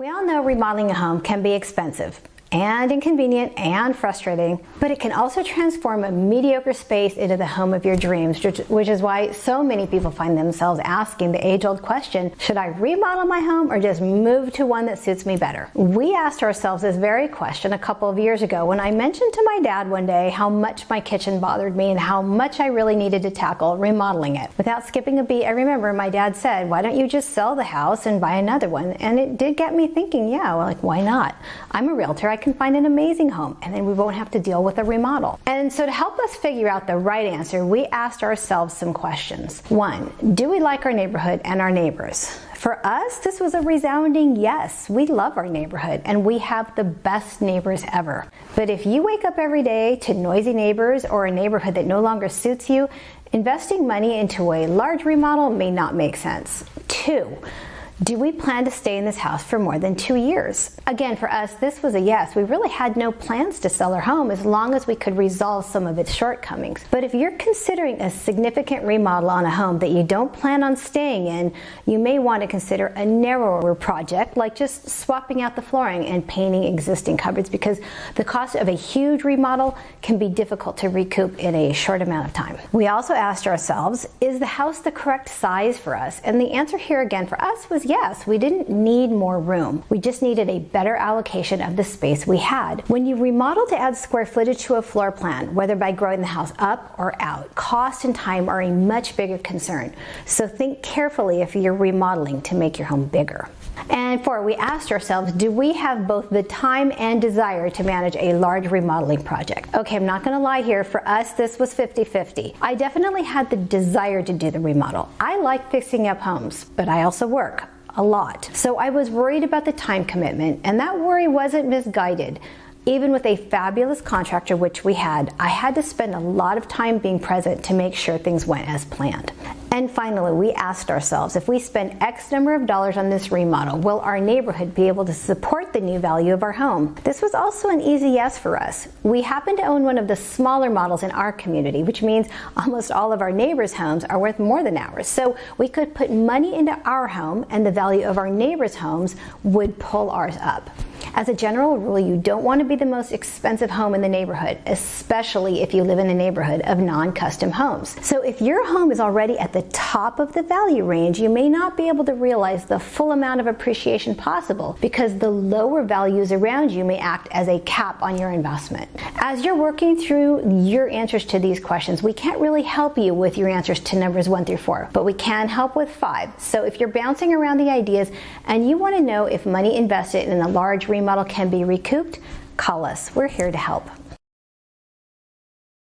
We all know remodeling a home can be expensive and inconvenient and frustrating, but it can also transform a mediocre space into the home of your dreams, which is why so many people find themselves asking the age-old question, should I remodel my home or just move to one that suits me better? We asked ourselves this very question a couple of years ago when I mentioned to my dad one day how much my kitchen bothered me and how much I really needed to tackle remodeling it. Without skipping a beat, I remember my dad said, why don't you just sell the house and buy another one? And it did get me thinking, yeah, well, like, why not? I'm a realtor, I can find an amazing home, and then we won't have to deal with a remodel. And so to help us figure out the right answer, we asked ourselves some questions. 1, do we like our neighborhood and our neighbors? For us, this was a resounding yes. We love our neighborhood and we have the best neighbors ever. But if you wake up every day to noisy neighbors or a neighborhood that no longer suits you, investing money into a large remodel may not make sense. 2, do we plan to stay in this house for more than 2 years? Again, for us, this was a yes. We really had no plans to sell our home as long as we could resolve some of its shortcomings. But if you're considering a significant remodel on a home that you don't plan on staying in, you may want to consider a narrower project, like just swapping out the flooring and painting existing cupboards, because the cost of a huge remodel can be difficult to recoup in a short amount of time. We also asked ourselves, is the house the correct size for us? And the answer here again for us was yes. We didn't need more room. We just needed a better allocation of the space we had. When you remodel to add square footage to a floor plan, whether by growing the house up or out, cost and time are a much bigger concern. So think carefully if you're remodeling to make your home bigger. And 4, we asked ourselves, do we have both the time and desire to manage a large remodeling project? Okay, I'm not gonna lie here, for us this was 50-50. I definitely had the desire to do the remodel. I like fixing up homes, but I also work a lot. So I was worried about the time commitment, and that worry wasn't misguided. Even with a fabulous contractor, which we had, I had to spend a lot of time being present to make sure things went as planned. And finally, we asked ourselves, if we spend X number of dollars on this remodel, will our neighborhood be able to support the new value of our home? This was also an easy yes for us. We happen to own one of the smaller models in our community, which means almost all of our neighbors' homes are worth more than ours. So we could put money into our home and the value of our neighbors' homes would pull ours up. As a general rule, you don't want to be the most expensive home in the neighborhood, especially if you live in a neighborhood of non-custom homes. So if your home is already at the top of the value range, you may not be able to realize the full amount of appreciation possible because the lower values around you may act as a cap on your investment. As you're working through your answers to these questions, we can't really help you with your answers to numbers 1 through 4, but we can help with 5. So if you're bouncing around the ideas and you want to know if money invested in a large remodel can be recouped, call us. We're here to help.